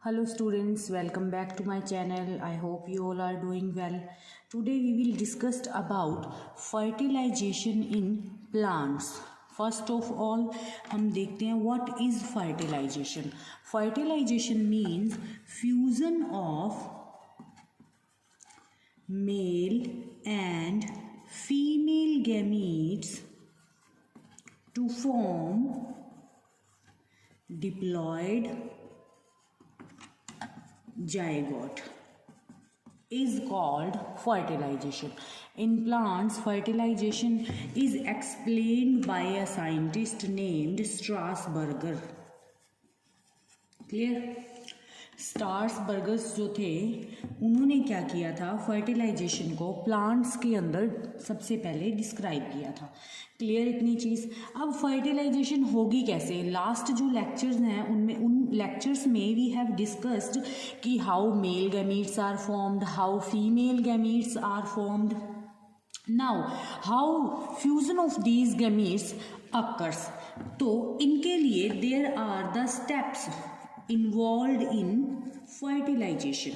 Hello students, welcome back to my channel. I hope you all are doing well. Today we will discuss about fertilization in plants. First of all, हम देखते हैं what is fertilization. Fertilization means fusion of male and female gametes to form diploid zygote is called fertilization. In plants, fertilization is explained by a scientist named Strasburger. Clear? स्टार्सबर्गर्स जो थे उन्होंने क्या किया था, fertilisation को प्लांट्स के अंदर सबसे पहले डिस्क्राइब किया था. क्लियर इतनी चीज़. अब फर्टिलाइजेशन होगी कैसे. लास्ट जो लेक्चर्स हैं उन लेक्चर्स में वी हैव डिस्कस्ड कि how male gametes are formed, how female gametes are formed. Now how fusion of these gametes occurs. तो इनके लिए there are the steps involved in fertilization.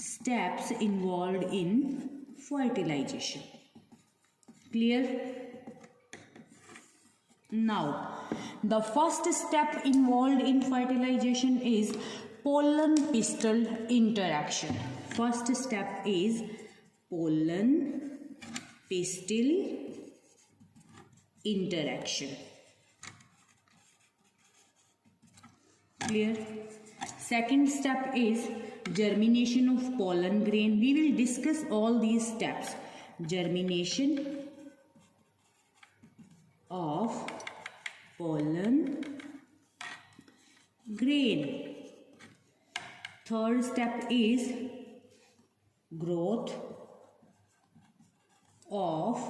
Steps involved in fertilization. Clear? Now, the first step involved in fertilization is pollen pistil interaction. First step is pollen pistil interaction. Clear? Second step is germination of pollen grain. We will discuss all these steps. Germination of pollen grain. Third step is growth of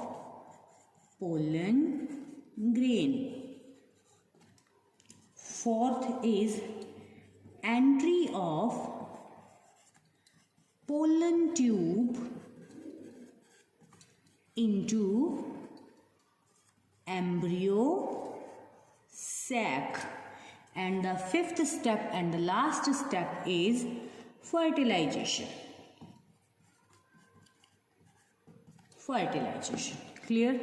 pollen grain. Fourth is entry of pollen tube into embryo sac. And the fifth step and the last step is fertilization. Clear?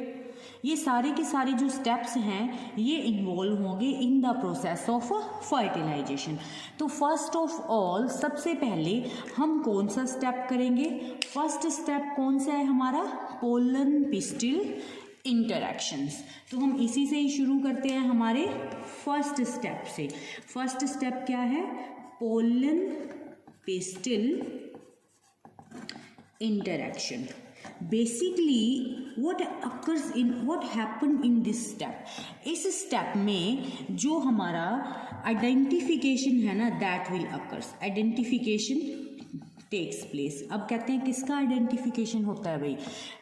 ये सारे के सारे जो steps हैं ये involve होंगे in the process of fertilisation. तो first of all सबसे पहले हम कौन सा स्टेप करेंगे. फर्स्ट स्टेप कौन सा है हमारा, पोलन पिस्टिल इंटरैक्शंस. तो हम इसी से ही शुरू करते हैं हमारे फर्स्ट स्टेप से. फर्स्ट स्टेप क्या है, pollen pistil interaction. Basically what happen in this step. इस स्टेप में जो हमारा आइडेंटिफिकेशन है ना, that will occurs. Identification takes place. अब कहते हैं किसका आइडेंटिफिकेशन होता है भाई,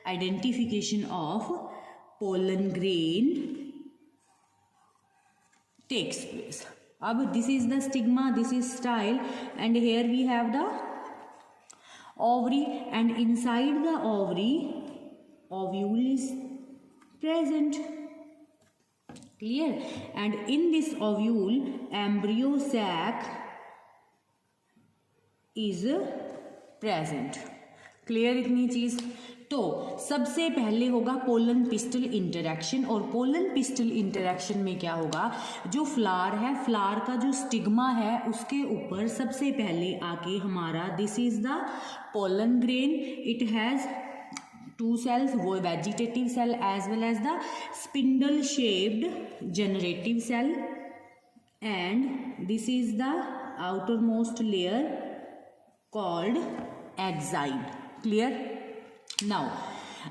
identification of pollen grain takes place. अब this is the stigma, this is style, and here we have the ovary, and inside the ovary ovule is present. Clear? And in this ovule embryo sac is present. Clear इतनी चीज. तो सबसे पहले होगा pollen pistil interaction. और pollen pistil interaction में क्या होगा, जो फ्लावर है, फ्लावर का जो स्टिग्मा है उसके ऊपर सबसे पहले आके हमारा this is the pollen grain. It has two cells, वो vegetative cell as well as the spindle shaped generative cell, and this is the outermost layer called exine. Clear? Now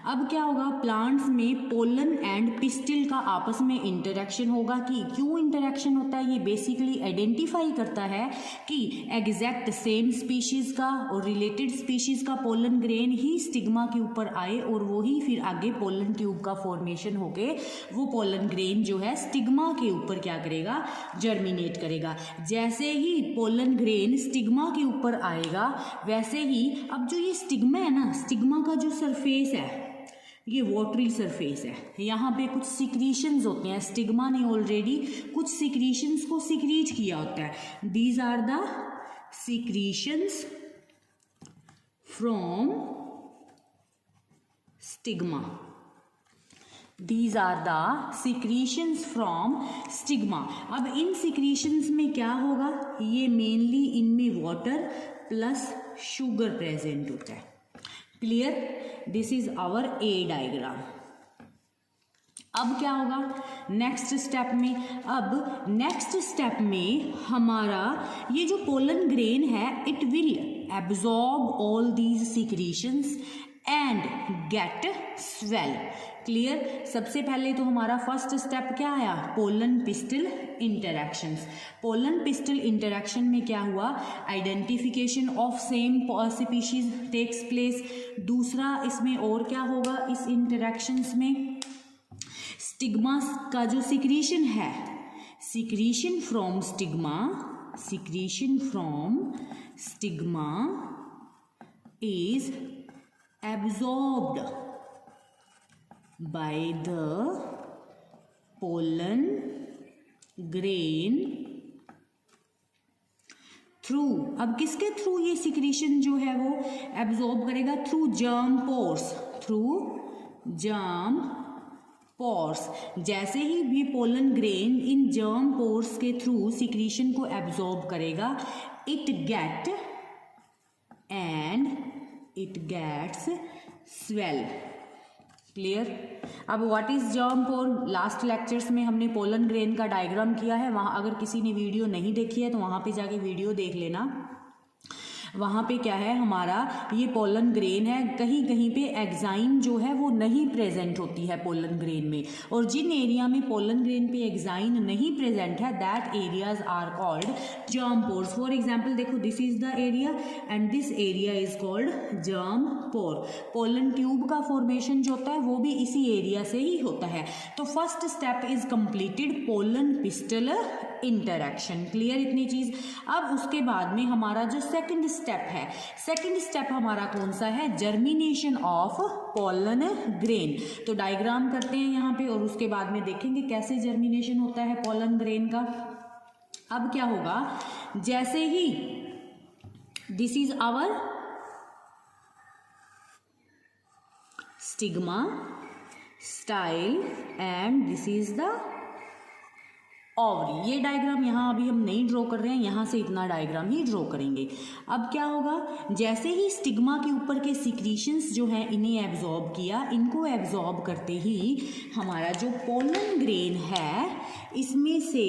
अब क्या होगा, प्लांट्स में pollen and pistil का आपस में interaction होगा. कि क्यों इंटरेक्शन होता है, ये बेसिकली आइडेंटिफाई करता है कि एग्जैक्ट सेम स्पीशीज का और रिलेटेड स्पीशीज का पोलन ग्रेन ही स्टिग्मा के ऊपर आए और वो ही फिर आगे पोलन ट्यूब का फॉर्मेशन होके वो पोलन ग्रेन जो है स्टिग्मा के ऊपर क्या करेगा, जर्मिनेट करेगा. जैसे ही पोलन ग्रेन स्टिग्मा के ऊपर आएगा वैसे ही अब जो ये स्टिग्मा है ना, स्टिग्मा का जो सरफेस है ये वाटरी सरफेस है. यहाँ पे कुछ सिक्रीशंस होते हैं. स्टिग्मा ने ऑलरेडी कुछ सिक्रीशंस को सिक्रीट किया होता है. These are the secretions from stigma. These are the secretions from stigma. अब इन secretions में क्या होगा, ये मेनली इनमें वाटर प्लस शुगर प्रेजेंट होता है. Clear? This is our a diagram. अब क्या होगा नेक्स्ट स्टेप में? अब नेक्स्ट स्टेप में हमारा ये जो पोलन ग्रेन है it will absorb all these secretions and get swell. Clear? सबसे पहले तो हमारा फर्स्ट स्टेप क्या आया, pollen pistil interactions. Pollen pistil interaction में क्या हुआ, identification of same species takes place. दूसरा इसमें और क्या होगा इस इंटरैक्शंस में, स्टिग्मा का जो सिक्रीशन है, secretion from stigma is absorbed by the pollen grain through. अब किसके थ्रू ये सिक्रीशन जो है वो एब्जॉर्ब करेगा, थ्रू जर्म पोर्स. जैसे ही ये pollen grain in germ pores के थ्रू सिक्रीशन को एब्जॉर्ब करेगा, इट गेट्स स्वेल. क्लियर? अब what is germ pore, last lectures में हमने पोलन ग्रेन का डायग्राम किया है. वहाँ अगर किसी ने वीडियो नहीं देखी है तो वहाँ पे जाके वीडियो देख लेना. वहाँ पे क्या है हमारा ये पोलन ग्रेन है, कहीं कहीं पे एग्जाइम जो है वो नहीं प्रेजेंट होती है पोलन ग्रेन में, और जिन एरिया में पोलन ग्रेन पे एग्जाइन नहीं प्रेजेंट है that areas are called germ pores. For example देखो this is the area and this area is called germ pore. Pollen tube का फॉर्मेशन जो होता है वो भी इसी एरिया से ही होता है. तो first step is completed, pollen pistil interaction. Clear इतनी चीज? अब उसके बाद में हमारा जो सेकंड स्टेप है, सेकंड स्टेप हमारा कौन सा है, जर्मिनेशन ऑफ पोलन ग्रेन. तो डायग्राम करते हैं यहाँ पे और उसके बाद में देखेंगे कैसे जर्मिनेशन होता है पोलन ग्रेन का. अब क्या होगा, जैसे ही this is our stigma style and this is the ovary. ये डायग्राम यहाँ अभी हम नहीं ड्रॉ कर रहे हैं, यहाँ से इतना डायग्राम ही ड्रॉ करेंगे. अब क्या होगा, जैसे ही स्टिग्मा के ऊपर के सिक्रीशंस जो हैं इन्हें एब्जॉर्ब किया, इनको एब्जॉर्ब करते ही हमारा जो पोलन ग्रेन है इसमें से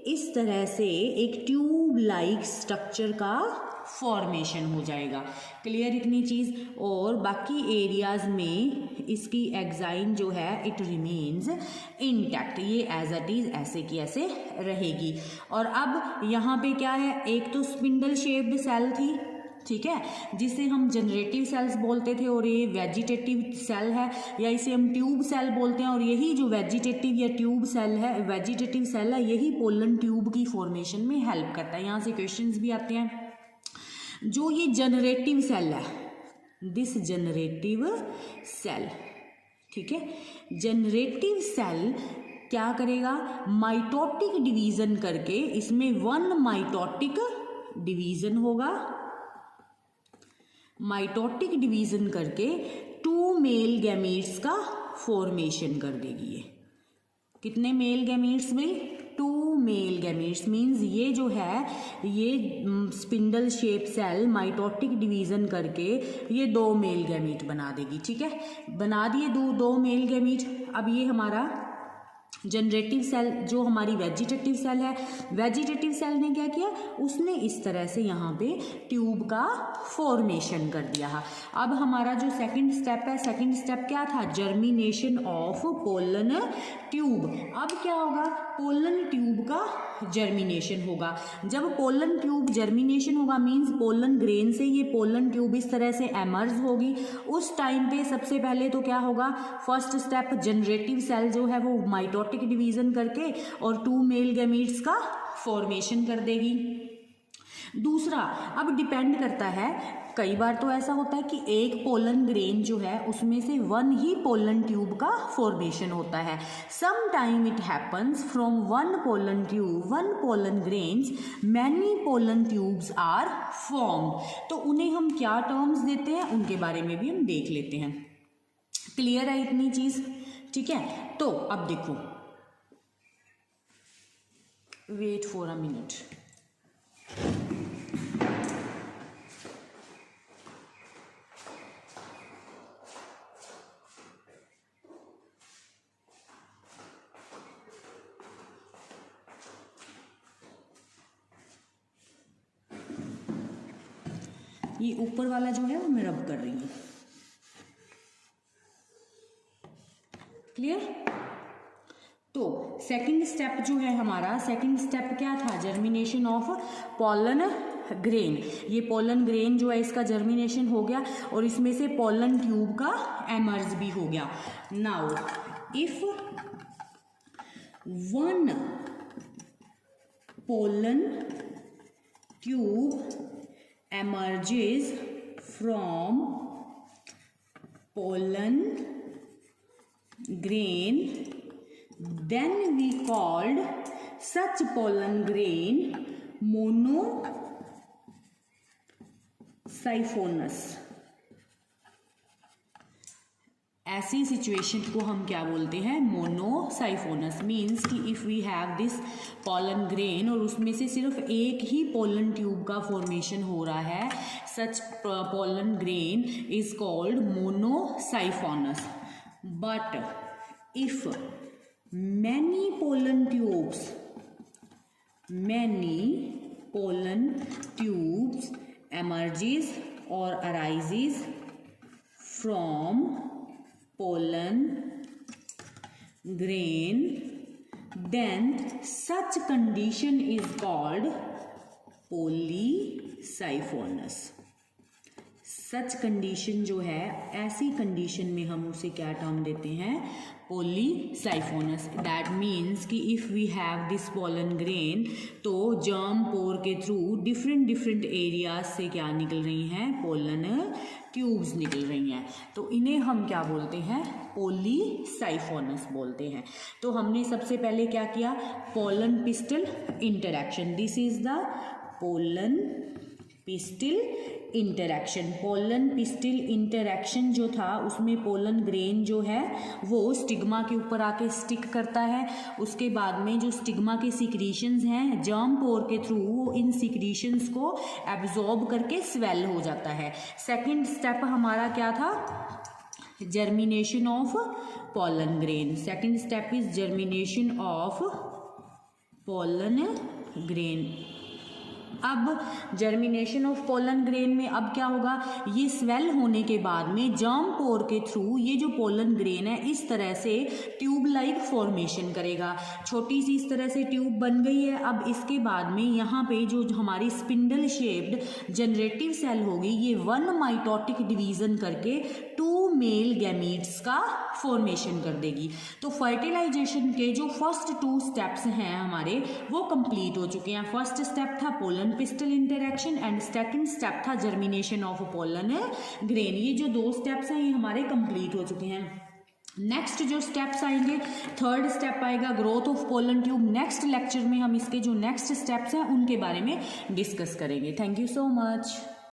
इस तरह से एक ट्यूब लाइक स्ट्रक्चर का फॉर्मेशन हो जाएगा. क्लियर इतनी चीज़? और बाकी एरियाज में इसकी एग्जाइन जो है इट रिमेन्स इंटैक्ट, ये एज इट इज ऐसे की ऐसे रहेगी. और अब यहाँ पे क्या है, एक तो स्पिंडल शेप्ड सेल थी, ठीक है, जिसे हम जनरेटिव सेल्स बोलते थे, और ये वेजिटेटिव सेल है या इसे हम ट्यूब सेल बोलते हैं. और यही जो वेजिटेटिव या ट्यूब सेल है, वेजिटेटिव सेल है, यही पोलन ट्यूब की फॉर्मेशन में हेल्प करता है. यहाँ से क्वेश्चंस भी आते हैं. जो ये जनरेटिव सेल है, दिस जनरेटिव सेल, ठीक है, जनरेटिव सेल क्या करेगा, माइटोटिक डिवीजन करके, इसमें 1 माइटोटिक डिवीजन होगा, माइटोटिक डिवीजन करके 2 मेल गैमीट्स का फॉर्मेशन कर देगी. ये कितने मेल गैमीट्स में, 2 मेल गैमीट्स. मीन्स ये जो है ये spindle shape cell mitotic division करके ये 2 मेल गैमीट बना देगी. ठीक है, बना दिए 2 मेल गैमीट. अब ये हमारा जनरेटिव सेल जो हमारी वेजिटेटिव सेल है, वेजिटेटिव सेल ने क्या किया, उसने इस तरह से यहाँ पे ट्यूब का फॉर्मेशन कर दिया. अब हमारा जो सेकंड स्टेप है, सेकंड स्टेप क्या था, जर्मिनेशन ऑफ पोलन ट्यूब. अब क्या होगा, पोलन ट्यूब का जर्मिनेशन होगा. जब पोलन ट्यूब जर्मिनेशन होगा मीन्स पोलन ग्रेन से ये पोलन ट्यूब इस तरह से एमर्ज होगी. उस टाइम पे सबसे पहले तो क्या होगा, फर्स्ट स्टेप जनरेटिव सेल जो है वो माइटोटिक डिवीजन करके और 2 मेल गैमीट्स का फॉर्मेशन कर देगी. दूसरा, अब डिपेंड करता है, कई बार तो ऐसा होता है कि एक पोलन ग्रेन जो है उसमें से वन ही पोलन ट्यूब का फॉर्मेशन होता है. Some time it happens from one pollen tube, one pollen grains many pollen tubes are formed. तो उन्हें हम क्या टर्म्स देते हैं उनके बारे में भी हम देख लेते हैं. क्लियर है इतनी चीज? ठीक है. तो अब देखो, वेट फॉर अ मिनट. ये ऊपर वाला जो है वो मैं रब कर रही हूँ. क्लियर? तो सेकंड स्टेप जो है हमारा, सेकंड स्टेप क्या था? Germination of pollen grain. ये पोलन ग्रेन जो है इसका जर्मिनेशन हो गया और इसमें से पोलन ट्यूब का एमर्ज भी हो गया. Now if one pollen tube emerges from pollen grain, then we called such pollen grain monosyphonous. ऐसी सिचुएशन को हम क्या बोलते हैं? मोनोसाइफोनस. मीन्स कि if we have this pollen grain और उसमें से सिर्फ एक ही पोलन ट्यूब का फॉर्मेशन हो रहा है, such pollen grain is called monosiphonous. But if many pollen tubes emerges or arises from pollen grain, then such condition is called polysiphonous. Such condition जो है, ऐसी कंडीशन में हम उसे क्या टर्म देते हैं? पोलीसाइफोनस. दैट मीन्स कि if we have this pollen grain, तो जर्म पोर के थ्रू डिफरेंट एरियाज से क्या निकल रही हैं? पोलन ट्यूब्स निकल रही हैं. तो इन्हें हम क्या बोलते हैं? पोलीसाइफोनस बोलते हैं. तो हमने सबसे पहले क्या किया? Pollen pistil interaction. This is the pollen pistil interaction. Pollen pistil interaction जो था उसमें पोलन ग्रेन जो है वो स्टिग्मा के ऊपर आके स्टिक करता है. उसके बाद में जो स्टिग्मा के सिक्रीशंस हैं जर्म पोर के थ्रू, वो इन सिक्रीशंस को एब्जॉर्ब करके स्वेल हो जाता है. सेकंड स्टेप हमारा क्या था? Germination of pollen grain. Second step is germination of pollen grain. अब जर्मिनेशन ऑफ पोलन ग्रेन में अब क्या होगा? ये स्वेल होने के बाद में जर्म पोर के थ्रू ये जो पोलन ग्रेन है इस तरह से ट्यूब लाइक फॉर्मेशन करेगा. छोटी सी इस तरह से ट्यूब बन गई है. अब इसके बाद में यहाँ पे जो हमारी स्पिंडल शेप्ड जनरेटिव सेल होगी, ये वन माइटोटिक डिवीजन करके 2 मेल गैमीट्स का फॉर्मेशन कर देगी. तो फर्टिलाइजेशन के जो फर्स्ट 2 स्टेप्स हैं हमारे, वो कंप्लीट हो चुके हैं. फर्स्ट स्टेप था pollen pistil interaction and second step था जर्मिनेशन ऑफ पोलन ग्रेन. ये जो 2 स्टेप्स हैं ये हमारे कंप्लीट हो चुके हैं. नेक्स्ट जो स्टेप्स आएंगे, थर्ड स्टेप आएगा growth of pollen tube. Next lecture में हम इसके जो नेक्स्ट स्टेप्स हैं उनके बारे में डिस्कस करेंगे. Thank you so much.